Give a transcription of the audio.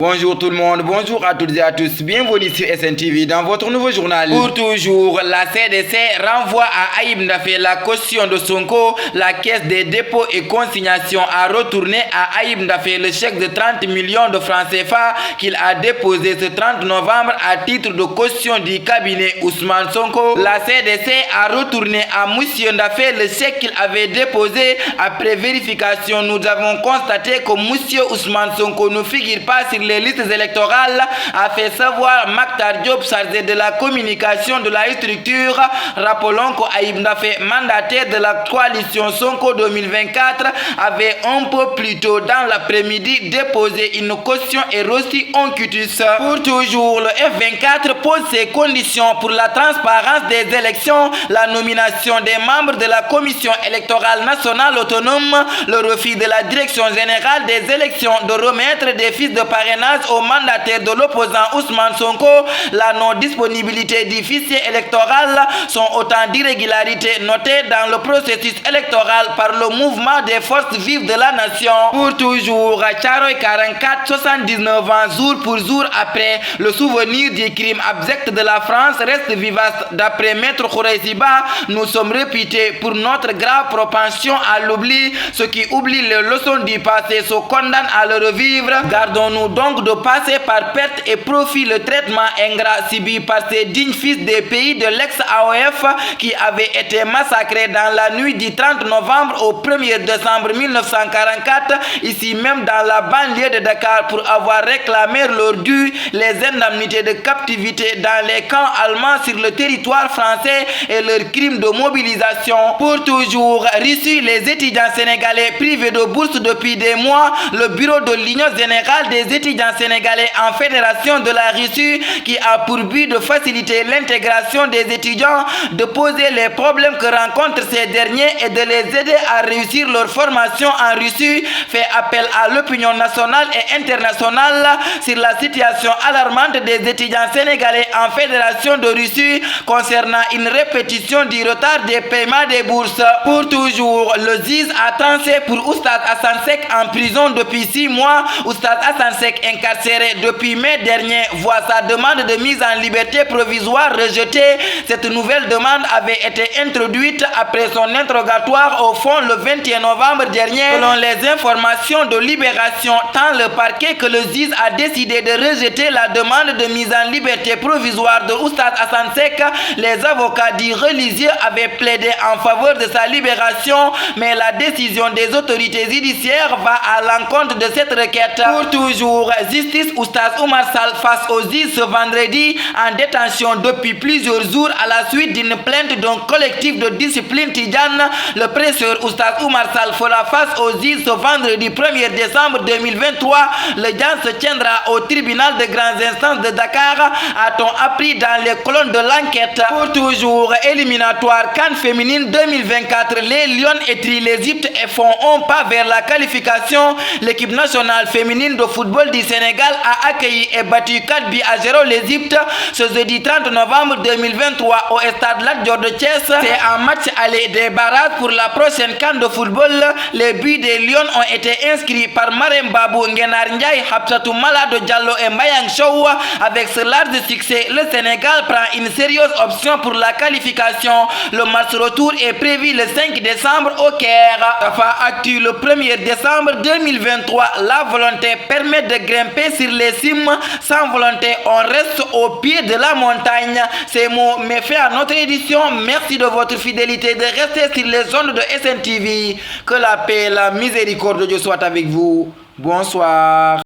Bonjour tout le monde, bonjour à toutes et à tous, bienvenue sur SNTV dans votre nouveau journal. Pour toujours, la CDC renvoie à Ayib Daffé la caution de Sonko. La caisse des dépôts et consignations a retourné à Ayib Daffé le chèque de 30 millions de francs CFA qu'il a déposé ce 30 novembre à titre de caution du cabinet Ousmane Sonko. La CDC a retourné à M. Daffé le chèque qu'il avait déposé. Après vérification, nous avons constaté que M. Ousmane Sonko ne figure pas sur les listes électorales, a fait savoir Maktar Diop, chargé de la communication de la structure. Rappelons qu'Ayib Daffé, mandataire de la coalition Sonko 2024, avait un peu plus tôt dans l'après-midi déposé une caution et reçu un quitus. Pour toujours, le F24 pose ses conditions pour la transparence des élections, la nomination des membres de la commission électorale nationale autonome, le refus de la direction générale des élections de remettre des fiches de parrainage au mandataire de l'opposant Ousmane Sonko, la non-disponibilité du fichier électoral sont autant d'irrégularités notées dans le processus électoral par le mouvement des forces vives de la nation. Pour toujours, Thiaroye 44, 79 ans, jour pour jour après, le souvenir du crime abject de la France reste vivace. D'après Maître Khoureyssiba, nous sommes réputés pour notre grave propension à l'oubli. Ceux qui oublient les leçons du passé se condamnent à le revivre. Gardons-nous donc de passer par perte et profit le traitement ingrat subi par ces dignes fils des pays de l'ex-AOF qui avaient été massacrés dans la nuit du 30 novembre au 1er décembre 1944, ici même dans la banlieue de Dakar, pour avoir réclamé leur dû, les indemnités de captivité dans les camps allemands sur le territoire français et leurs crimes de mobilisation. Pour toujours, Russie, les étudiants sénégalais privés de bourse depuis des mois, le bureau de l'Union générale des étudiants sénégalais en fédération de la Russie, qui a pour but de faciliter l'intégration des étudiants, de poser les problèmes que rencontrent ces derniers et de les aider à réussir leur formation en Russie, fait appel à l'opinion nationale et internationale sur la situation alarmante des étudiants sénégalais en fédération de Russie concernant une répétition du retard des paiements des bourses. Pour toujours, le juge a tranché pour Oustaz Assane Seck en prison depuis 6 mois. Oustaz Assane Seck, incarcéré depuis mai dernier, voit sa demande de mise en liberté provisoire rejetée. Cette nouvelle demande avait été introduite après son interrogatoire au fond le 21 novembre dernier. Selon les informations de Libération, tant le parquet que le juge a décidé de rejeter la demande de mise en liberté provisoire de Oustaz Assane Seck. Les avocats du religieux avaient plaidé en faveur de sa libération, mais la décision des autorités judiciaires va à l'encontre de cette requête. Pour toujours, justice, Oustaz Oumar Sall face aux juges ce vendredi en détention depuis plusieurs jours à la suite d'une plainte d'un collectif de discipline tidjane. Le prêcheur Oustaz Oumar Sall fera face aux juges ce vendredi 1er décembre 2023. L'audience se tiendra au tribunal de grandes instances de Dakar, a-t-on appris dans les colonnes de l'enquête. Pour toujours, éliminatoire CAN féminine 2024, les Lions étrillent l'Égypte et font un pas vers la qualification. L'équipe nationale féminine de football du Sénégal a accueilli et battu 4-0 l'Égypte ce jeudi 30 novembre 2023 au stade Lat Dior de Thiès. C'est un match aller des barrages pour la prochaine CAN de football. Les buts des Lions ont été inscrits par Marem Babou, Ngenar Ndiaye, Hapsatou Malado Diallo et Mbayang Sow. Avec ce large succès, le Sénégal prend une sérieuse option pour la qualification. Le match retour est prévu le 5 décembre au Caire. Tafa Actu le 1er décembre 2023. La volonté permet de grimper sur les cimes. Sans volonté, on reste au pied de la montagne. Ces mots met fin à notre édition. Merci de votre fidélité, de rester sur les ondes de SNTV. Que la paix et la miséricorde de Dieu soient avec vous. Bonsoir.